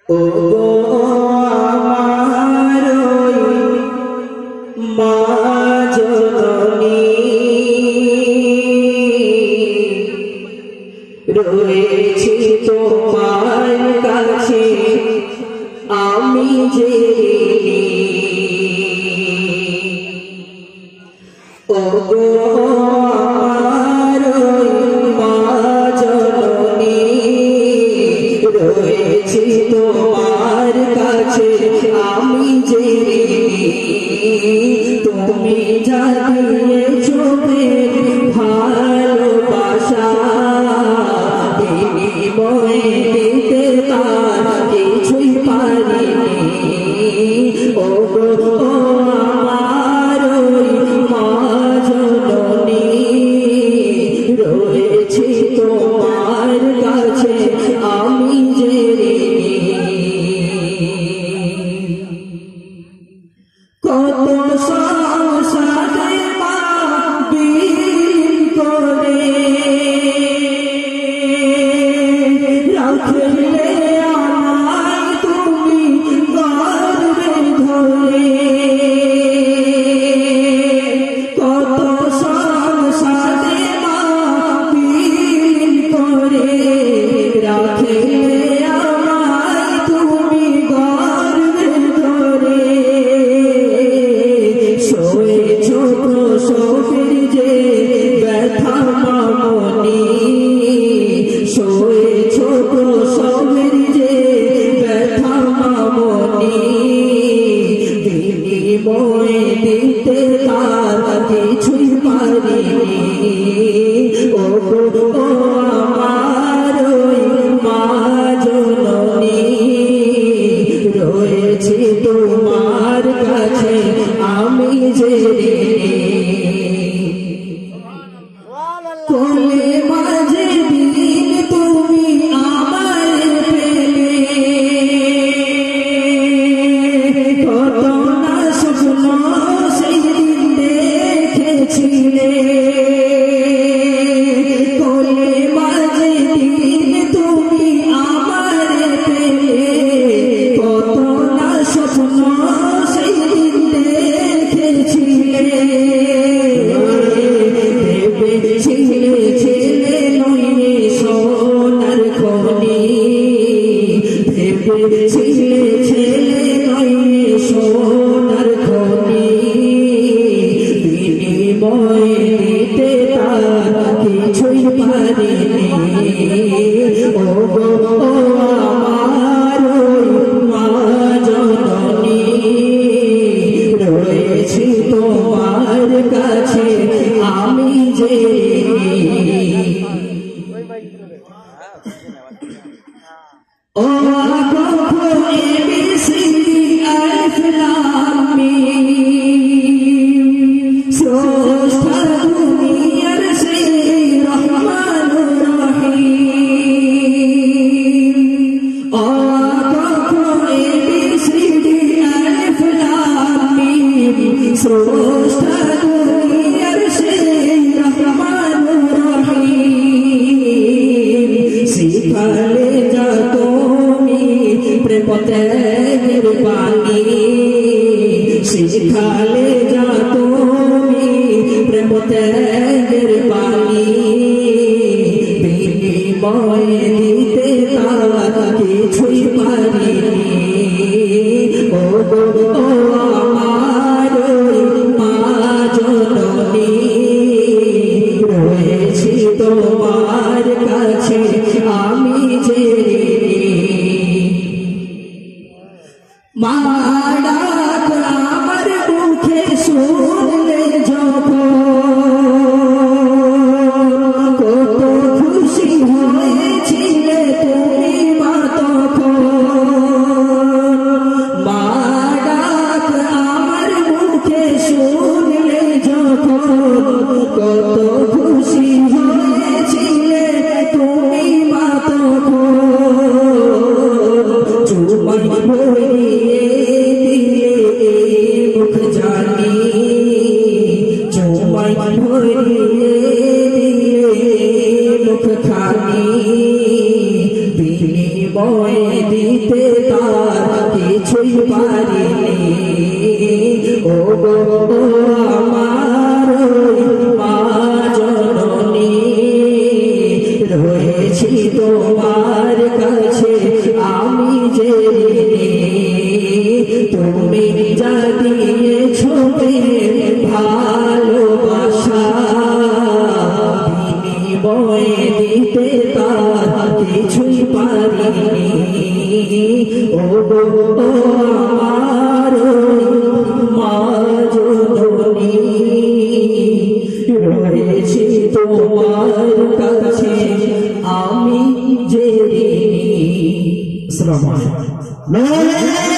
ও গো আমার মা জননী রয়েছি তোমার কাছে আমি যে ও গো আমার মা জননী রয়েছি তোমার কাছে আমি যে তুমি জানিয়েছো ভালোবাসা বিনিময়ে দিতে তার কিছুই পারিনি ও গো আমার মা জননী রয়েছি তোমার কাছে আমি যে কত সংসারে মা বিলীন করে রাখলে আমায় তুমি গর্বে ধরে কত সংসারে মা বিলীন করে রাখলে আমায় তুমি গর্বে ধরে শোয়েছো প্রসবের যে ব্যথা মামনি শোয়েছো প্রসবের যে ব্যথা মামনি বিনিময়ে দিতে তার কিছুই পারিনি ও গো আমার মা জননী রয়েছি তোমার কাছে আমি যে কোলে মাঝে দিন তুমি আমায় পেলে কত না স্বপ্ন সেই দিন দেখেছিলে কোলে মাঝে দিন তুমি আমায় পেলে কত না স্বপ্ন সেই দিন দেখেছিলে ছেলে ছেলে নইলে সোনার খনি ভেবে ছেলে ছেলে নইলে সোনার খনি বিনিময়ে দিতে তার কিছুই পারিনি ও গো আমার মা জননী রয়েছি তোমার কাছে আমি যে ও গো এবিসিডি আলিফ লাম মিম স্রষ্টা দুনিয়ার সেই রহমানুর রহিম ও গো এবিসিডি আলিফ লাম মিম স্রষ্টা দুনিয়ার সেই রহমানুর রহিম শিখালে যা তুমি প্রেম ত্যাগের বাণী শিখালে যা তুমি প্রেম ত্যাগের বাণী বিনিময়ে দিতে তার কিছুই পারিনি ও গো আমার মা জননী রয়েছি তোমার কাছে আমি যে মা ডাক আমার মুখে শুনলে যখন কত খুশি হয়েছিলে তুমি মা তখন মা ডাক আমার মুখে শুনলে যখন কত খুশি হয়েছিলে তুমি মা তখন চুমাই ভরিয়ে বিনিময়ে দিতে তার কিছুই পারিনি ও গো আমার মা জননী রয়েছি তোমার কাছে আমি যে তুমি যা দিয়েছো ভালোবাসা বিনিময়ে দিতে তার কিছুই পারিনি ও গো আমার মা জননী রয়েছি তোমার কাছে আমি যে আসসালামু আলাইকুম।